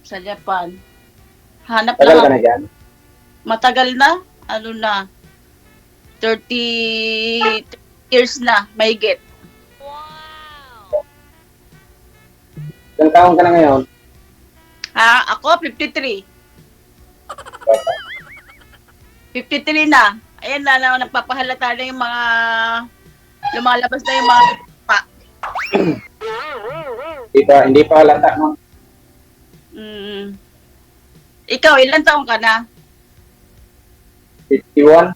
Sa Japan. Hanap Tagal lang ka ako. na dyan? Matagal na. Ano na? 30 years na. Mahigit. Ilang taon ka na ngayon? Ako, 53. 53 na. Ayan na, nagpapahalata na yung mga lumalabas na yung mga pa. Hindi pa halata, no? Mm. Ikaw, ilan taong ka na? 51?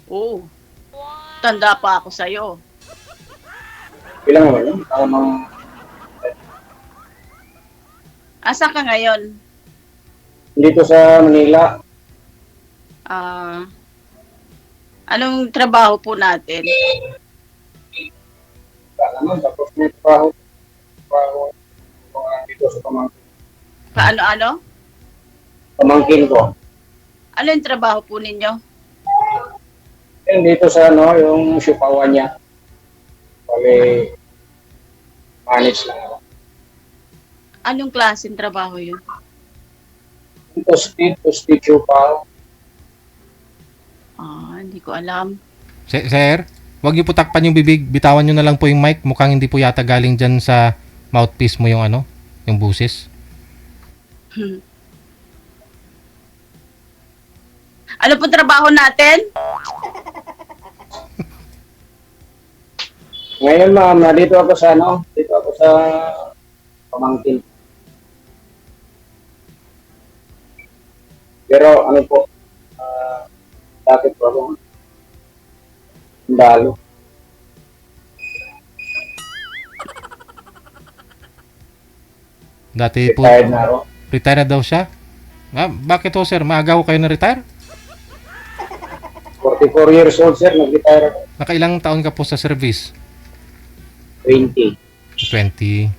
Oo. Tanda pa ako sa'yo. Ilang naman yun? Tamang Asa ka ngayon? dito sa Manila. Anong trabaho po natin? Naman, tapos may trabaho dito sa Paano-ano? pamangkin ko. Ano yung trabaho po ninyo? Yan dito sa yung sipawan niya. Bali, manage lang ako. Anong klaseng trabaho yun? Dito sipaw. Hindi ko alam. Sir, wag niyo po takpan yung bibig. Bitawan niyo na lang po yung mic. Mukhang hindi po yata galing dyan sa mouthpiece mo yung yung busis. Ano po trabaho natin? Ngayon ma'am, dito ako sa pamangkin. Pero ano po, bakit po ako? Sundalo. Dati po, Retired na ako. retire na daw siya. Bakit ho sir? Maaga ho kayo na-retire? 44 years old sir, nag-retire ako. Nakailang taon ka po sa service? 20. 20.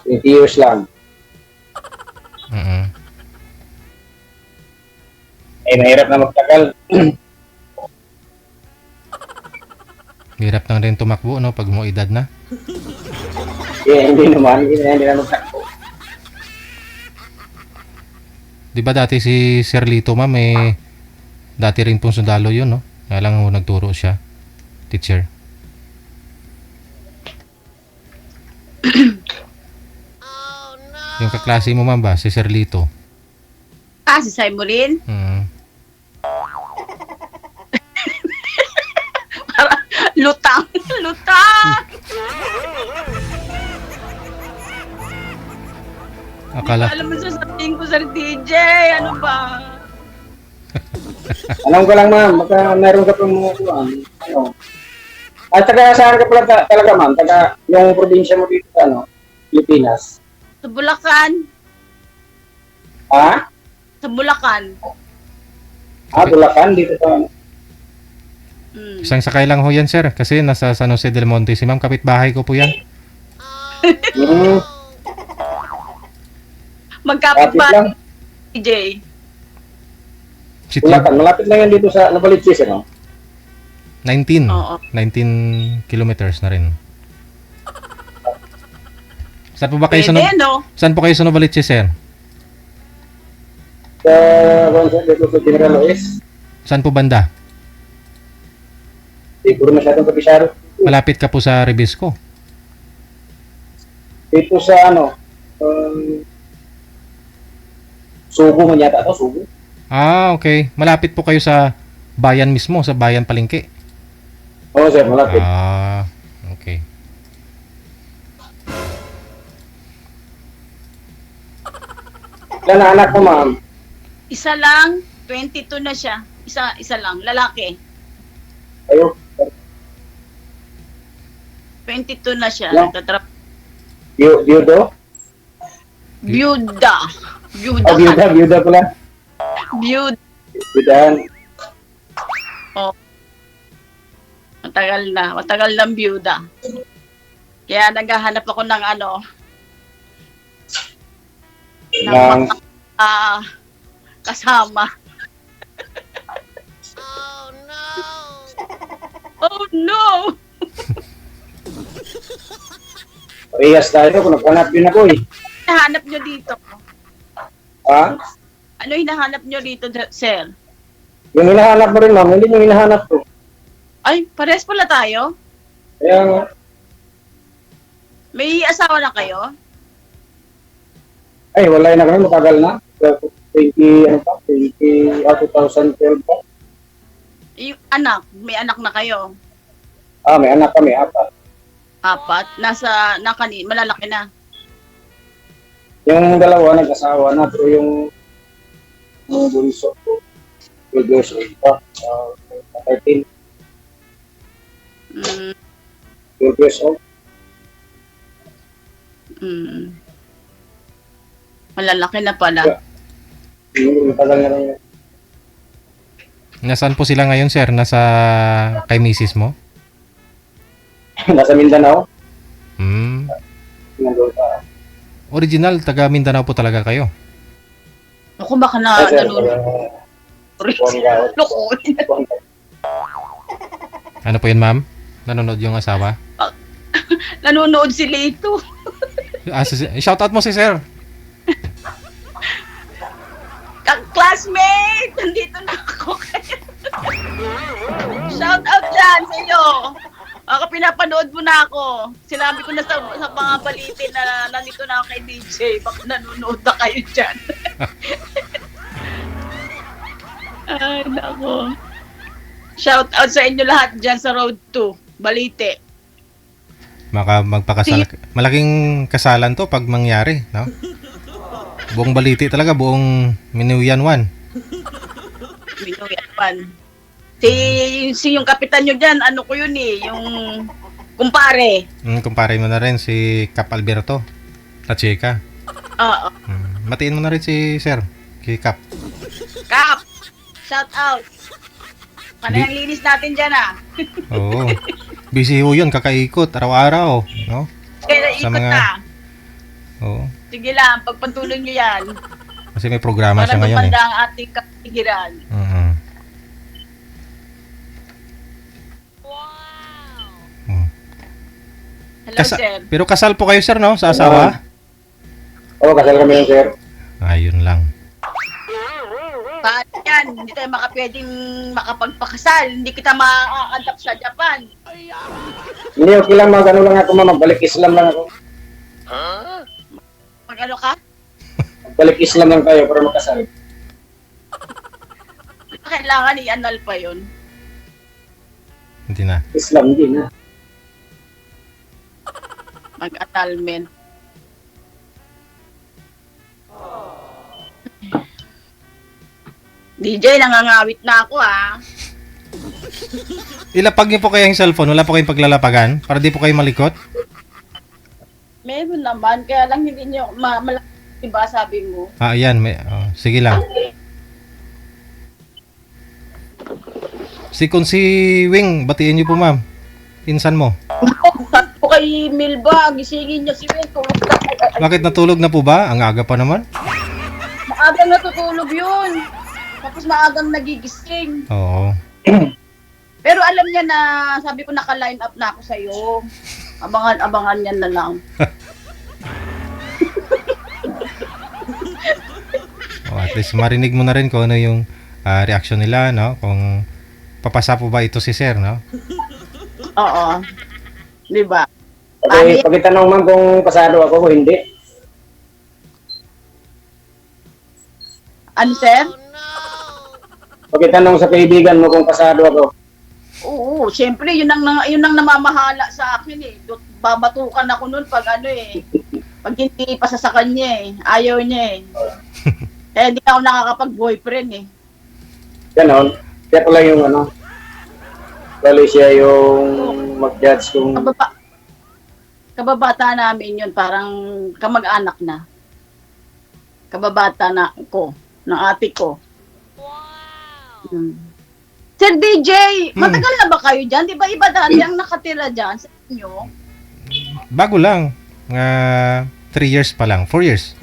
20 years lang. Mahirap na magtagal. Hirap lang rin tumakbo, no? Pag mo edad na. Hindi naman, hindi na magtakbo. Di ba dati si Sir Lito, ma'am, dati rin pong sundalo yun, no? Kaya lang ho, nagturo siya. Teacher. Yung kaklase mo, ma'am, ba? Si Sir Lito. Si Simon. Lutang. Lutang! Akala, Alam mo sasabihin ko sa DJ, ano ba? Alam ko lang ma'am, baka meron ka pang mga kuwan. At taga saan ka pala talaga ma'am? Taga yung probinsya mo dito sa Pilipinas. Sa Bulacan. Ha? Sa Bulacan. Bulacan dito sa isang sakay lang ho yan, sir. Kasi nasa San Jose del Monte. Si ma'am, kapitbahay ko po yan. Magkapit Lapit ba, lang. DJ? Sitio Bulacan, malapit lang yan dito sa Novaliches, no? 19. Oo. 19 kilometers na rin. Saan po ba kayo Pwede, no? Saan po kayo sa Novaliches, sir? Dito sa General Oes. Saan po banda? Siguro masyadong kapisyado. Malapit ka po sa Rebisco. Dito sa Subo man yata ito, Subo. Okay. Malapit po kayo sa bayan mismo, sa bayan Palengke. Oo sir, malapit. Okay. Ilan na anak mo ma'am? Isa lang, 22 na siya. Isa lang, lalaki. Ayo. 22 na siya. Yeah. Byuda. Byudo? Byuda. Byuda pala. Byuda. Byudahan. Matagal ng byuda. Kaya naghahanap ako ng Ng kasama. Oh no! Parehas tayo kung nagpanap yun ako eh. hinahanap nyo dito? Ha? Ano hinahanap nyo dito, sir? Yung hinahanap mo rin, ma'am, hindi yung hinahanap ko. Ay, pares pala tayo. Kaya nga, May asawa na kayo? ay, wala na kami, matagal na. 20, ano pa, 2012 pa. Yung anak, may anak na kayo. May anak kami, 4. Apat, malalaki na. Yung dalawa, nag-asawa na, pero yung bunso ko, 12 years old pa. 13, Mm, 12 years old. Malalaki na pala. Matagal na rin yun. Nasaan po sila ngayon, sir? Nasa kay misis mo? Nasa Mindanao. Hmm. Nandun pa. Original, taga Mindanao po talaga kayo. Ako baka Ay, sir, nanonood. Buangga. Lokohin. Buangga. Ano po yun, ma'am? Nanonood yung asawa? Nanonood si Lito. Shoutout mo si sir. Classmate! Nandito na ako. Shout out dyan sa iyo. Ako pinapanood mo na ako. Sinabi ko na sa mga balitin na nandito na ako kay DJ. Baka nanonood na kayo dyan. Ay, nako. Shout out sa inyo lahat dyan sa Road 2. Balite. Magpakasal. Malaking kasalan to pag mangyari, no? Buong baliti talaga, buong Minuyan 1. Minuyapan. Si yung kapitan nyo dyan, ano ko yun eh, yung kumpare. Kumpare mo na rin si Cap Alberto. Na chika. Oo. Matiin mo na rin si sir. Si Cap. Kap! Shout out! Panayang linis natin dyan ah. Oo. Busy ho yun, kakaikot, araw-araw. No? Kaya Sa ikot mga- na. Oo. Sige lang, pagpatuloy nyo yan. Kasi may programa Para siya ngayon eh. gumanda ang ating kapatigiran. Mhm. Mm. Hello, Kasa- sir. Pero kasal po kayo, sir, no? Sa asawa? Oo, kasal kami yun, sir. Ayun lang. Paano yan? Hindi tayo pwedeng makapagpakasal. Hindi kita ma-adapt sa Japan. Hindi, okay lang, ano lang ako, ma'am, magbalik Islam lang ako. Pag ano ka? Magbalik Islam lang tayo para makasal. Kailangan i-annul pa yun. Hindi na. Islam din, ha? Mag-annulment. DJ, nangangawit na ako ah. Ilapag niyo po kaya yung cellphone. Wala po kayong paglalapagan para di po kayo malikot. Meron naman, kaya lang hindi nyo malaki, diba sabi mo? Ayan. Sige lang. Si Wing, batiin niyo po, ma'am. Pinsan mo. Sabi ko kay Milba, gisingin niya si Wen, tulog na. Bakit natulog na po ba? Ang aga pa naman. Maagang natutulog yun. Tapos maagang nagigising. Oo. Pero alam niya na, sabi ko naka-line up na ako sa'yo. Abangan niya na lang. At least marinig mo na rin kung ano yung reaction nila, no? Kung papasa po ba ito si sir, no? Oo. Di ba? Okay, pagkitanong man kung pasado ako o hindi. Ano, sir? Pagkitanong sa kaibigan mo kung pasado ako. Oo, siyempre, yun ang namamahala sa akin eh. Babatukan ako nun pag ano eh. Pag hindi pasa sa kanya eh. Ayaw niya eh. Eh, hindi ako nakakapag-boyfriend eh. Ganon. Kaya pala yung ano. Bali siya yung mag-judge kung Kababata namin yun, parang kamag-anak na. Kababata na ko, ng ate ko. Wow! Sir DJ, matagal na ba kayo dyan? Di ba iba dati ang nakatira dyan sa inyo? Bago lang. 3 years pa lang. 4 years.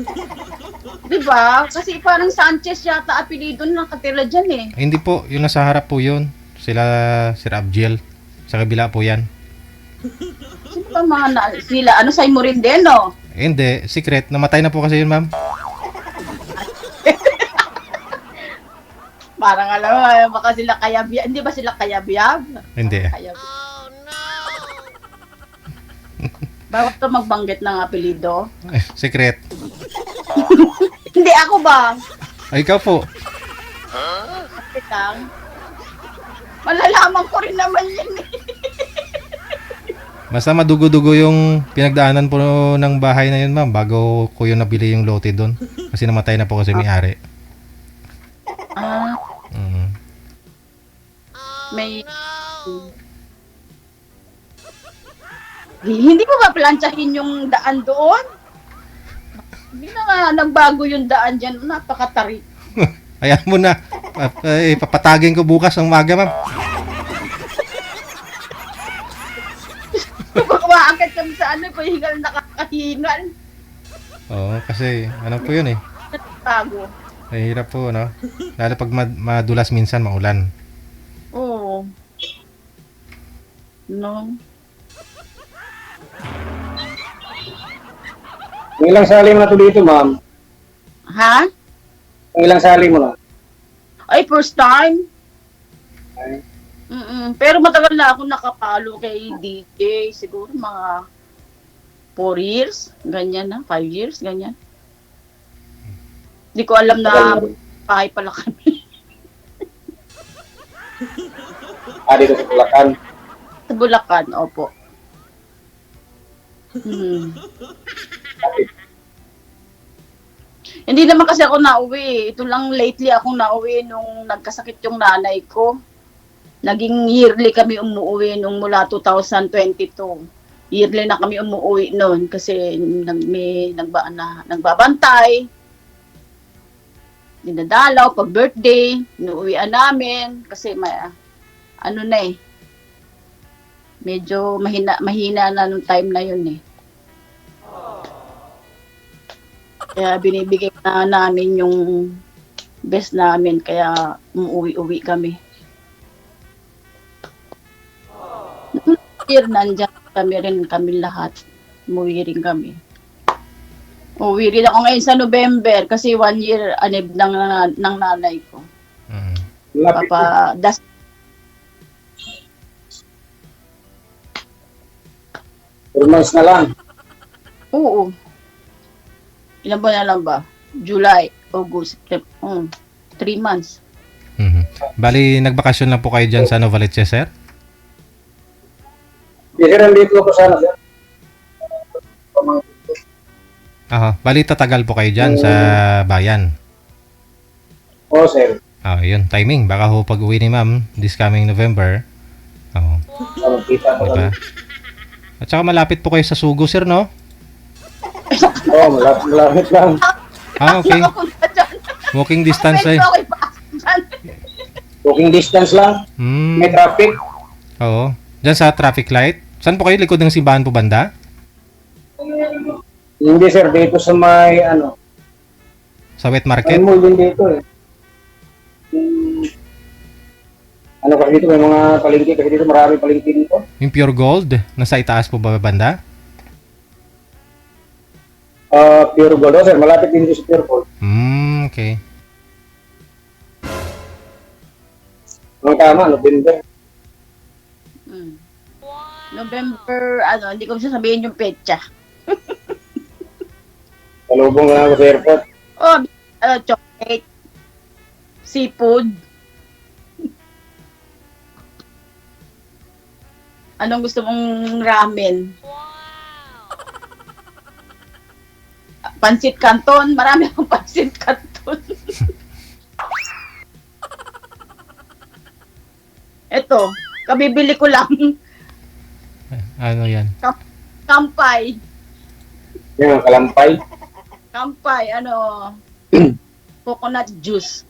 Di ba? Kasi parang Sanchez yata apelido na nakatira dyan eh. Hindi po. Yung nasa harap po yun. Sir Abdiel. Sa kabila po yan. Sino ba mga sila? Ano, Sa'yo mo rin din, no? Hindi, secret. Namatay na po kasi yun, ma'am. Parang alam mo, baka sila kayabiyab. Hindi ba sila kayabiyab? Hindi. Kayabiyab. Bawat to magbanggit ng apelido. Secret. Hindi ako ba? Ay, ikaw po. Bakit lang? Malalaman ko rin naman yun eh. Basta madugo-dugo yung pinagdaanan po ng bahay na yun, ma'am, bago ko yun nabili yung lote doon. Kasi namatay na po kasi may-ari. Ah, Mm. may... Hindi mo ba plantsahin yung daan doon? Hindi na nga nagbago yung daan dyan. Napakatarik. Ayan mo na. Papatagin ko bukas ng umaga, ma'am. Kung maakit kami sa ano, pahingal nakakahingal. Oo, kasi ano po yun eh. Bago. Mahirap po, no? Lalo pag madulas minsan, maulan. Oo. No. Yung ilang sali mo na to dito, ma'am. Ha? Yung ilang sali mo na. Ay, first time? Ay, Pero matagal na ako nakapalo kay DJ. Siguro mga 4 years. Ganyan na. 5 years. Ganyan. Hindi ko alam na bahay pala kami. dito sa Bulacan. Sa Bulacan, opo. Hindi naman kasi ako nauwi. Ito lang lately akong nauwi nung nagkasakit yung nanay ko. Naging yearly kami umuwi nung mula 2022. Yearly na kami umuwi noon kasi may nagbabantay. Dinadalaw pag birthday, inuuwian namin kasi may ano na eh. Medyo mahina na nung time na yun eh. Kaya binibigay na namin yung best namin kaya umuwi-uwi kami. Year nandyan kami lahat. Umuwi rin kami. Uwi rin ako ngayon sa November kasi 1 year anib ng nanay ko. Mm. Lapit Papa, 4 months na lang. Oo. Ilan ba na lang ba? July, August, September. 3 months. Mhm. Bali, nagbakasyon lang po kayo dyan sa Novaliches, sir? Hindi, sir, nandito ako sana, sir. Aha. Bali, tatagal po kayo dyan sa bayan. Oo, sir. Yun. Timing. Baka ho pag-uwi ni ma'am this coming November. Oo. Kita ko Diba? lang. At saka malapit po kayo sa Sugo, sir, no? Oo, malapit lang. Okay. Nakapunta dyan. Walking distance eh. Medyo ako'y pasok dyan. Walking distance lang. Hmm. May traffic. Oo. Dyan sa traffic light. Saan po kayo? Likod ng simbahan po banda? Hindi, sir. Dito sa may, Sa wet may market? mall din dito eh. Ano kasi dito, may mga palengke. Kasi dito marami palengke dito. Yung pure gold? Nasa itaas po ba banda? Pure Gold. Oh, sir, malapit din dito sa Pure Gold. Okay. Ang tama, November. November, hindi ko sasabihin yung petsa. Salubong na ako sa airport. Oh, chocolate, seafood. Anong gusto mong ramen? Pansit Canton. Marami akong pansit Canton. Ito, kabibili ko lang. Ano yan? Kampay. Yan, kalampay. Kampay, coconut juice.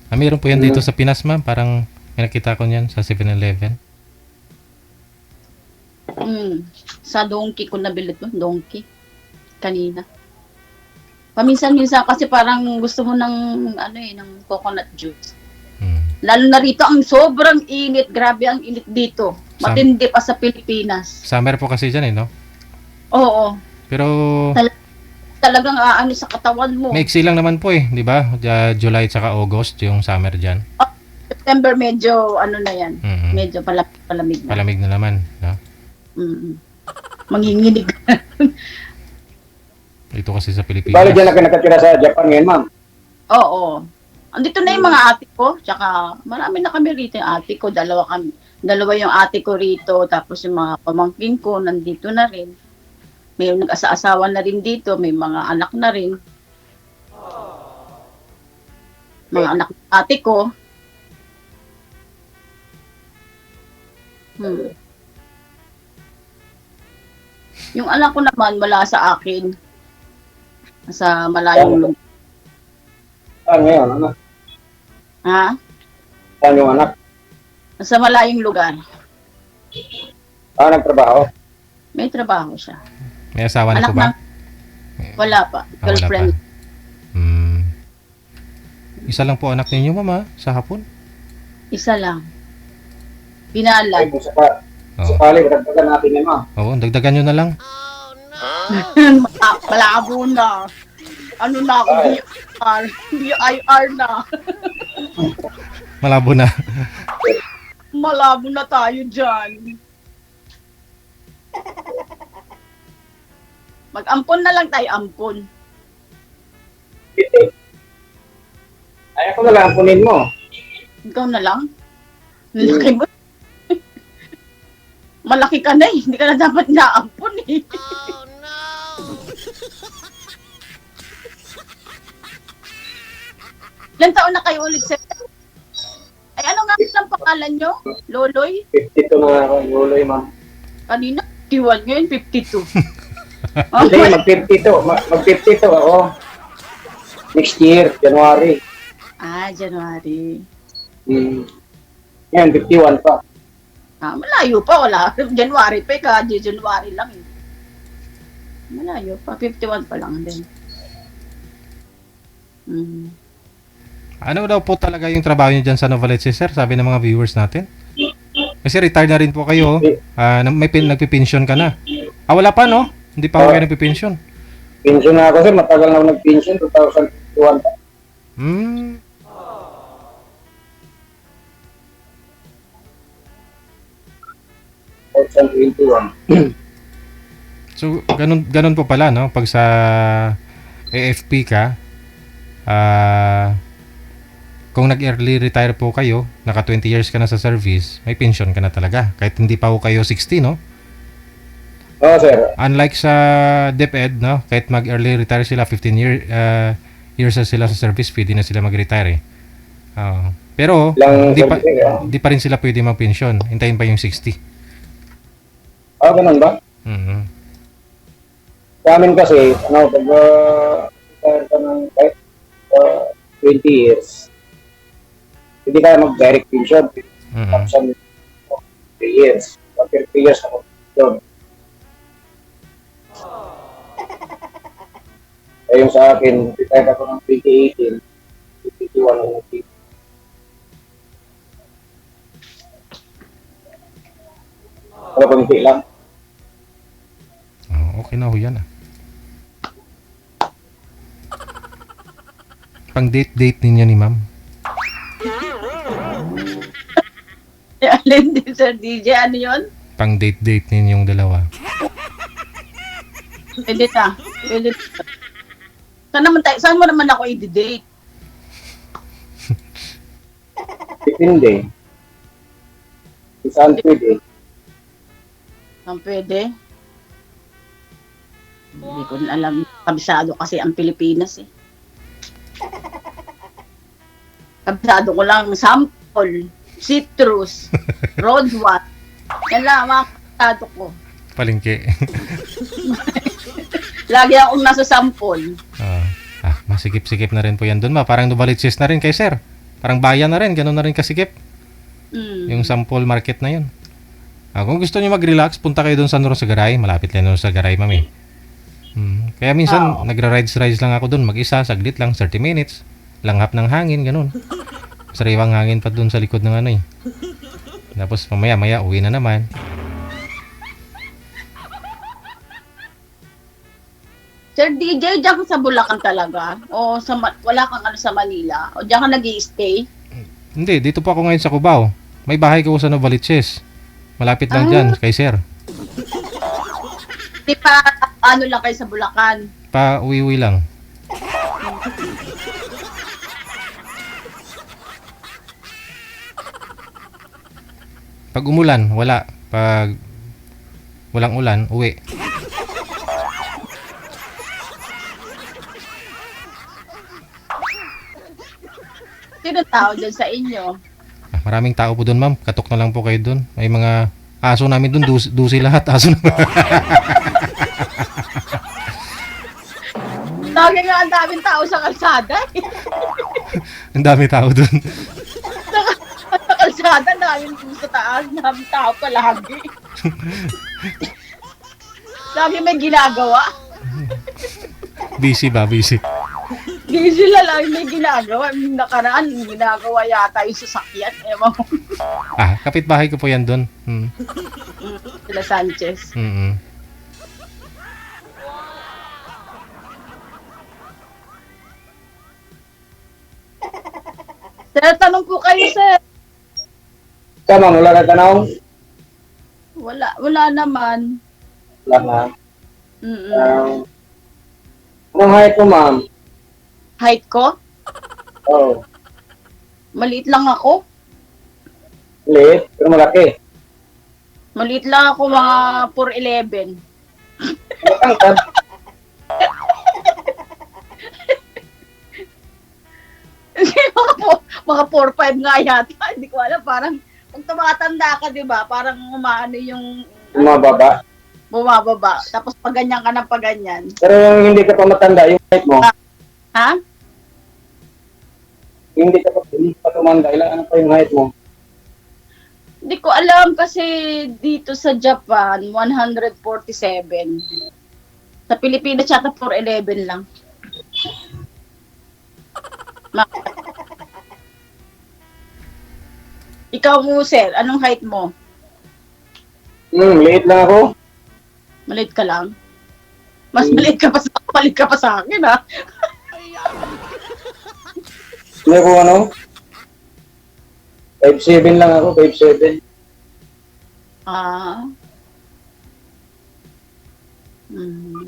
Mayroon po yan dito sa Pinas, ma'am. Parang may nakita ko niyan sa 7-Eleven. Sa Donkey ko nabili to. Donkey. Kanina. Paminsan-minsan kasi parang gusto mo ng coconut juice. Lalo na rito ang sobrang init, grabe ang init dito. Matindi pa sa Pilipinas. Summer po kasi dyan eh, no? Oo. Pero Talagang aano sa katawan mo. maiksi lang naman po eh, di ba? July tsaka August yung summer dyan. September medyo ano na yan. Mhm. Medyo palamig na. Palamig na naman. No? Mm. Manginginig. Ito kasi sa Bali Pilipinas. dyan na ka nakatira sa Japan ngayon, ma'am. Oo. Andito na yung mga ate ko, tsaka marami na kami rito yung ate ko, dalawa yung ate ko rito, tapos yung mga pamangkin ko nandito na rin. May nag-asa-asawa na rin dito, may mga anak na rin. Mga anak ng ate ko. Yung anak ko naman wala sa akin. Sa malayong lugar. Saan ngayon, anak? Ha? Saan yung anak? Sa malayong lugar. Nagtrabaho? May trabaho siya. May asawa na Anak po ba? Wala pa. Wala Girlfriend. pa. Hmm. Isa lang po anak ninyo, mama, sa hapon? Isa lang. Ay, Pinalad. kung sakali, dagdagan natin yun, ma'am. Oo, dagdagan nyo na lang. Malabo na. Ano na ako? BIR. BIR na. Malabo na. Malabo na tayo dyan. Mag-ampon na lang tayo, ampon. Ay, ako na lang, punin mo. Ikaw na lang. Malaki mo. Malaki ka na eh. Hindi ka na dapat naampon eh. Ilan taon na kayo ulit, sir? Ay, ano nga ang pangalan nyo? Loloy? 52 na ako, yuloy, ma'am. Kanina, 51. Ngayon, 52. Hindi, mag-52. Mag-52 ako. Next year, January. January. Yan, 51 pa. Malayo pa. Wala. January pa. January lang eh. Malayo pa. 51 pa lang din. Ano daw po talaga yung trabaho nyo dyan sa Novaleche, sir? Sabi ng mga viewers natin. Kasi retired na rin po kayo. Nagpipensyon ka na. Wala pa, no? Hindi pa ako kayo nagpipensyon. Pension na ako, sir. Matagal na ako nag-pension. 2051 pa. Hmm. So, ganun po pala, no? Pag sa AFP ka, kung nag-early retire po kayo, naka 20 years ka na sa service, may pension ka na talaga. Kahit hindi pa po kayo 60, no? Oo, sir. Unlike sa DepEd, no? Kahit mag-early retire sila, 15 years na sila sa service, pwede na sila mag-retire eh. Pero, di pa rin sila pwede mag-pension. Hintayin pa yung 60. Ganun ba? Mhm. Sa amin kasi, pag retire ka ng kahit 20 years, hindi ka mag-direct pension. Tapos 3 years. After 3 years ako pension. Yung sa akin, retire ako ng 2018, 51 ako ng Pero kunti lang. Okay na ho yan. Pang date ninyo ni ma'am. Alin din, Sir DJ? Ano yun? Pang date ninyong dalawa. Pwede na. Pwede na. Saan mo naman ako i-date? Depende. Saan pwede? Saan pwede? Hindi ko na alam. Kabisado kasi ang Pilipinas eh. Kabisado ko lang sample, citrus, roadwat. Yan lang mga kabisado ko. Palengke. Lagi akong nasa sample. Masikip-sikip na rin po yan doon, ma. Parang Novaliches na rin kay sir. Parang bayan na rin, gano'n na rin kasikip. Yung sample market na yun. Kung gusto niyo mag-relax, punta kayo doon sa Norosagaray. Malapit lang doon sa Garay, mami. Kaya minsan, nagra-rides lang ako doon. Mag-isa, saglit lang, 30 minutes. Langhap ng hangin, gano'n. Sariwang hangin pa doon sa likod ng ano eh. Tapos mamaya-maya, uwi na naman. Sir DJ, diyan ka sa Bulacan talaga? O wala kang ano sa Manila? O diyan ka nag-i-stay? Hindi, dito po ako ngayon sa Cubao. May bahay ko sa Novaliches. Malapit lang dyan, kay sir. Di pa ano lang kayo sa Bulacan? Pa uwi-uwi lang. Pag umulan, wala. Pag walang ulan, uwi. Sino tao dyan sa inyo? Maraming tao po doon, ma'am. Katok na lang po kayo doon. May mga aso namin doon. Dusi lahat. Aso na. Lagi nga ang daming tao sa kalsada. Ang dami tao doon. Sa kalsada, daming sa taas, daming tao palagi. Lagi may ginagawa. Busy ba? Busy. Di sila lang may ginagawa. Yung nakaraan, ginagawa yata yung sasakyan. Ewan mo. Kapitbahay ko po yan doon. Sila Sanchez. Mm-mm. Sir, tanong po kayo, sir. Ikaw, ma'am, wala ka tanong? Wala naman. Wala na. Mm-mm. Anong height mo, ma'am? Height ko? Oo. Maliit lang ako. Liit, pero malaki. Maliit lang ako, mga 4'11". Matangkad. mga 4'5" nga yata. Hindi ko alam. Parang, pag tumatanda ka, di ba? Parang umaano yung Bumababa. bumababa. Tapos pag ganyan ka ng pag ganyan. Pero yung hindi ka pa matanda, yung height mo, Ha? hindi ka pa tumanda, ano pa yung height mo? Hindi ko alam kasi dito sa Japan, 147. Sa Pilipinas, yata 4'11" lang. Ikaw mo, sir, anong height mo? Liit lang ako. Maliit ka lang? Mas maliit ka pa sa akin, ha? Hindi ko ano, 5'7" lang ako, 5'7". Ah. Hmm.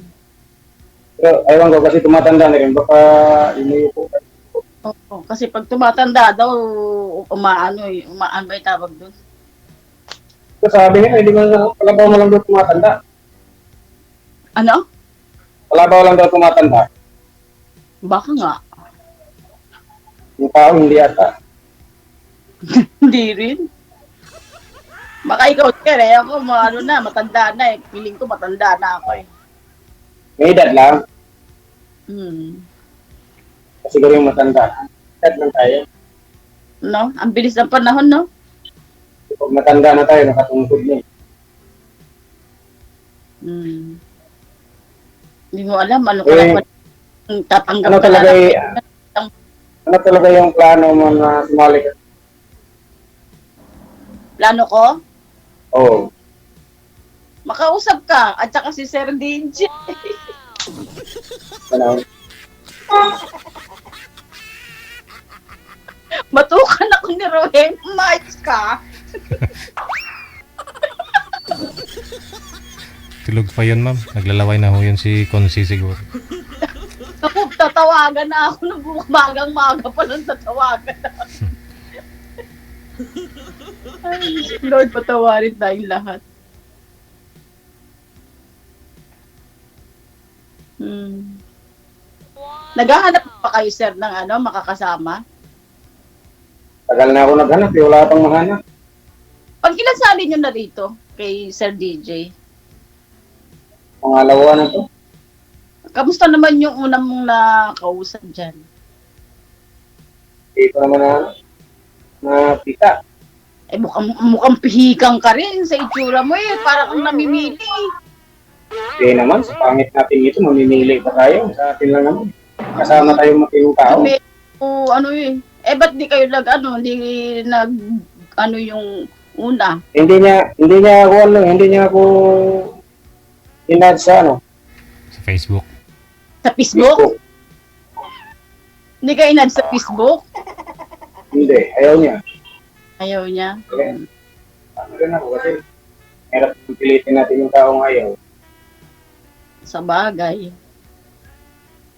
Pero ewan ko kasi tumatanda na rin, baka inuyupo ka. Oo, kasi pag tumatanda daw, umaano ba yung tawag doon? So sabi niya, hindi mo palabaw mo lang daw tumatanda. Ano? Palabaw lang daw tumatanda. Baka nga. Yung tao hindi ata. Hindi rin. Baka ikaw, sir, ako, matanda na eh. Feeling ko matanda na ako eh. May edad lang. Kasi siguro yung matanda. Edad lang tayo. No? Ang bilis ng panahon, no? Pag matanda na tayo, nakatungkod na eh. Hindi mo alam, ano ka lang tatanggap Ano ka talaga na. ano talaga yung plano mo na sumali ka? Plano ko? Oo. Makausap ka, at saka si Sir DJ. Ano? Matukan ako ni Rohem. Mais ka. Tulog pa yun, ma'am. Naglalaway na ho yun si Consi siguro. Ako, tatawagan na ako ng magang-maga pa lang tatawagan na ako. Ay, Lord, patawarin tayong lahat. Naghahanap pa kayo, sir, ng makakasama? Tagal na ako naghanap, wala pang mahanap. Pag kinasali nyo na rito kay Sir DJ, Pangalawa na to. kamusta naman yung unang mong nakausap dyan? Hindi ko naman nakita. Eh, mukhang pihikang ka rin sa itsura mo eh. Parang kang namimili. Hindi naman, sa pangit natin ito, mamimili pa tayo. Sa atin lang naman. Kasama tayong matinong tao. Eh, ba't di kayo yung una? Hindi niya ako inad sa Sa Facebook. Sa Facebook? Hindi ka inad sa Facebook? Hindi, ayaw niya. Ayaw niya. Kaya, ano rin ako kasi hirap pilitin natin yung taong ayaw. Sa bagay.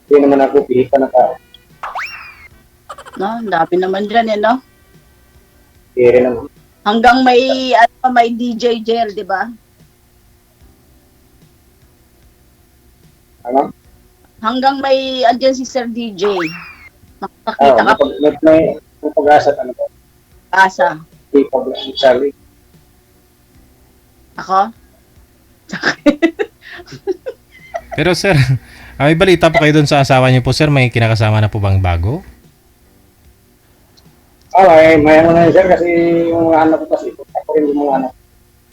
Hindi naman ako pilitan na tao. No, ang dami naman dyan, no? Hindi rin naman. Hanggang may DJ Jel, di ba? Ano? Hanggang may andyan si Sir DJ. Ah, Nakakita ka may pag-asa ano ba? asa. Hindi pa ba ang Charlie? Ako? Pero sir, may balita po kayo dun sa asawa niyo po sir, may kinakasama na po bang bago? May ano na yun, sir, kasi yung mga anak ko kasi, ako rin yung mga anak.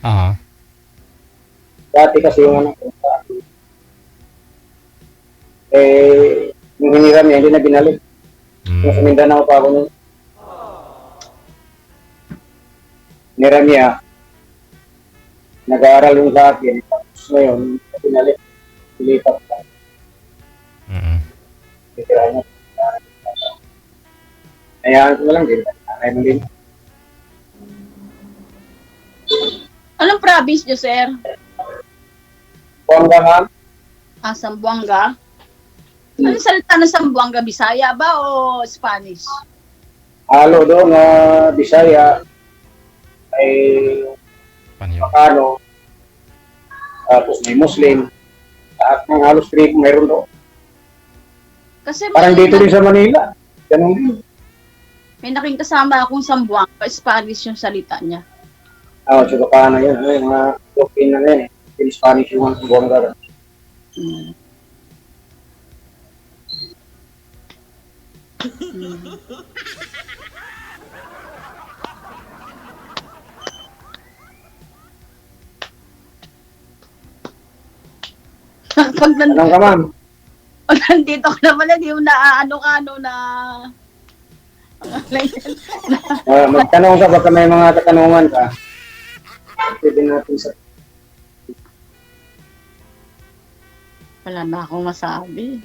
Aha. Dati kasi yung anak ko, yung hiniram niya, hindi na binalik. Yung sa Mindanao pa ako nun. Hiniram niya, nag-aaral yung sa akin, tapos ngayon, binalik, pilipat ka. Titira niya. Hayaan ko na lang din, nanay mo din. Anong province niyo, sir? Buwangga nga, Sambuanga? Anong salita ng Sambuanga? Bisaya ba o Spanish? halo doon na Bisaya, ay Panyo. Makano, tapos may Muslim, lahat ng halos trip mayroon doon. Kasi Parang dito din sa Manila, ganun din. may naking kasama akong Sambuanga, Spanish yung salita niya. Sa Bacana yun, mga Philippine na yan in Spanish yung mga Buwangga. Hmm. Anong ka, ma'am? Pag nandito ka naman, hindi mo ano na... Magtanong ka, baka may mga katanungan ka. Pwede natin sa... Wala na akong masabi.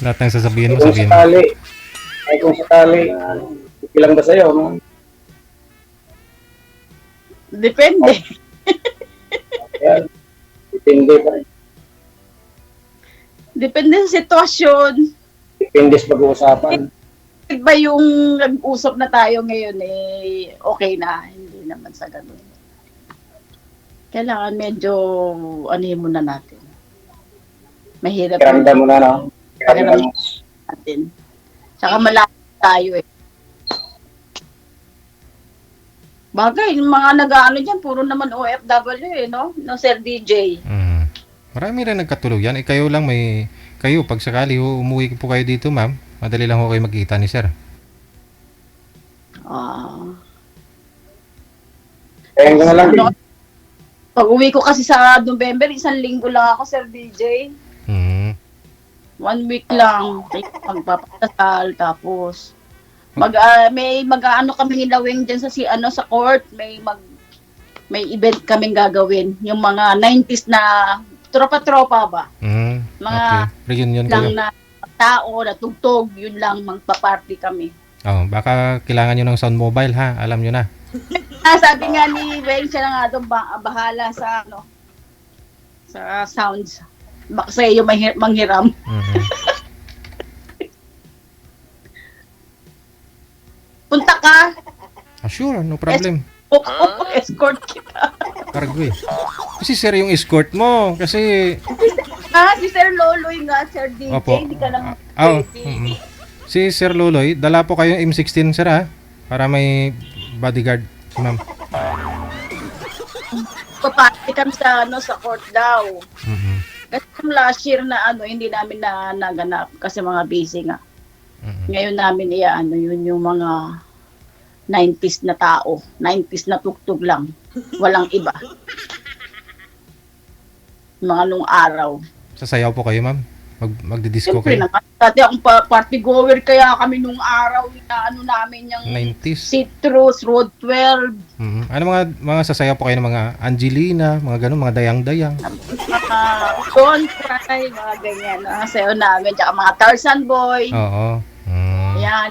Lahat ng sasabihin mo, Kung sabihin mo. sakali, okay lang ba sa'yo? No? Depende. Kaya, depende pa rin. Depende sa sitwasyon. Depende sa pag-uusapan. Ba yung nag-usap na tayo ngayon okay na. Hindi naman sa ganun. Kailangan medyo anuhin muna natin. Mahirap Kiramdam mo na, no? Pakiramdam natin. Tsaka malapit tayo Bagay, yung mga nag-ano dyan, puro naman OFW no? No, Sir DJ. Marami rin nagkatulog yan. Kayo lang kayo, pag sakali umuwi po kayo dito, ma'am, madali lang ho kayo magkita ni sir. Kaya ko na lang din. Pag uwi ko kasi sa November, 1 linggo lang ako, Sir DJ. 1 week lang. Magpapakasal, tapos may mag-ano kami nilawing dyan sa court, may event kaming gagawin. Yung mga 90s na tropa-tropa ba? Mga okay. Reunion lang kayo. na tao, na tugtog, yun lang, magpa-party kami. Baka kailangan nyo ng sound mobile ha, alam nyo na. Sabi nga ni Wayne, siya na nga doon bahala sa sa sounds. Baka sa'yo manghiram. Punta ka. Sure, no problem. Escort kita. Cargo Kasi sir yung escort mo. Kasi... Si Sir Loloy nga, Sir DJ. Opo. Hindi ka lang Si Sir Loloy, dala po kayo M16 sir ha. Para may bodyguard si ma'am. Papati kami sa court daw. Kasi yung last year na hindi namin na naganap kasi mga busy nga. Ngayon namin yun yung mga 90s na tao, 90s na tugtog lang, walang iba. Mga nung araw. Sasayaw po kayo ma'am? Magdi-disco Siyempre kayo. naman, dati akong party goer kaya kami nung araw na ano namin yung 90s. Citrus, Road 12, Ano mga sasayaw po kayo ng mga Angelina, mga ganun, mga dayang-dayang. Don't Cry, mga ganyan. Sayo namin, tsaka mga Tarzan Boy, Oo. yan,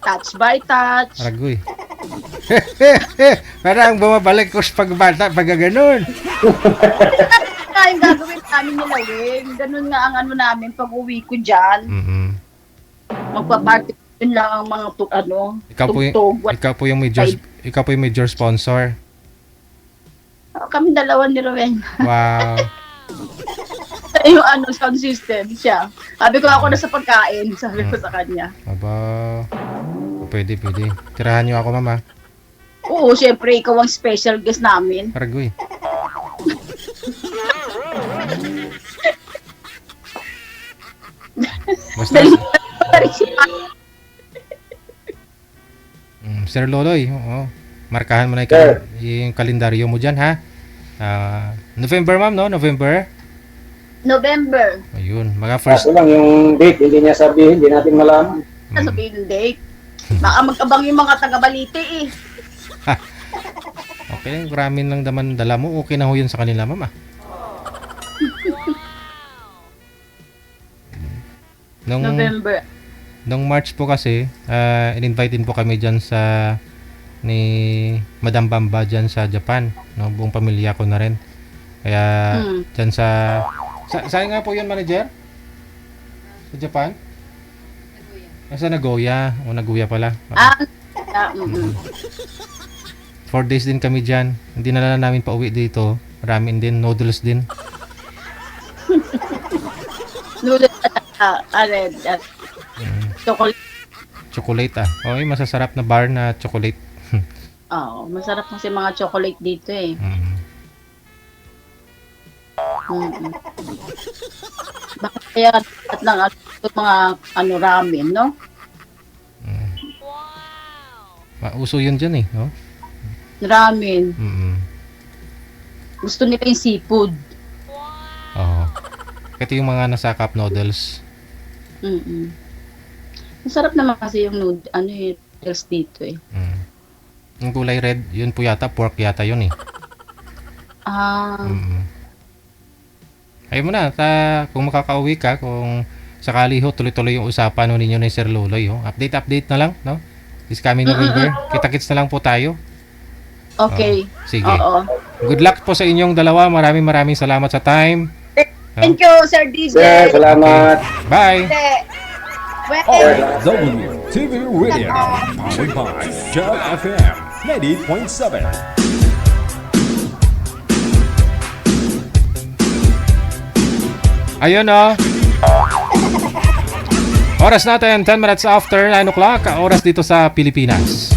Touch by Touch. Aragoy. Parang bumabalik ko sa pagbata, pag ganun. Kaya yung gagawin namin nila, Wing. Ganun nga ang ano namin pag uwi ko dyan. Magpa-party yun lang ang mga tugtog. Ikaw po yung major sponsor. Kami dalawa ni Rowen. Wow. Yung sound system siya. Sabi ko ako na sa pagkain, sabi ko sa kanya. Aba. Pwede. Tirahan niyo ako, mama. Oo, syempre, ikaw ang special guest namin. Aragoy. Basta, Sir Loloy, oo. Markahan mo na yung kalendaryo mo dyan, ha? November, ma'am, no? November? Ayun, mga first... Kaso lang yung date, hindi niya sabihin, hindi natin malaman. Sabihin yung date. Baka mag-abang yung mga taga-Balite eh. Okay, ramen lang naman dala mo. Okay na ho yun sa kanila, ma'am, ah. November. Nung March po kasi, in-invite din po kami dyan ni Madam Bamba dyan sa Japan. No? Buong pamilya ko na rin. Kaya, dyan saan nga po yun, manager? Sa Japan? Sa Nagoya. O, Nagoya pala. 4 days din kami dyan. Hindi na lang namin pauwi dito. Ramen din, noodles din. Noodles at chocolate. Chocolate ah. Okay, masasarap na bar na chocolate. Oo, masarap kasi mga chocolate dito eh. Bakit kaya at ng mga ramen, no? Uso yun dyan eh, no? Ramen. Gusto nila yung seafood. Oo. Ito yung mga nasa cup noodles. Masarap naman kasi yung noodles dito eh. Yung kulay red, yun po yata, pork yata yun eh. Ayun mo na, kung makakauwi ka, kung sakali ho, tuloy-tuloy yung usapan ho ninyo ni Sir Loloy. Ho. Update na lang, no? This coming November. Kita-kits na lang po tayo. Okay. Sige. Oo. Good luck po sa inyong dalawa. Maraming salamat sa time. Thank you, Sir DJ. Sir, salamat. Bye! WTV Radio, powered by Jug FM 90.7. Ayun o. Oras natin, 10 minutes after 9 o'clock. Oras dito sa Pilipinas.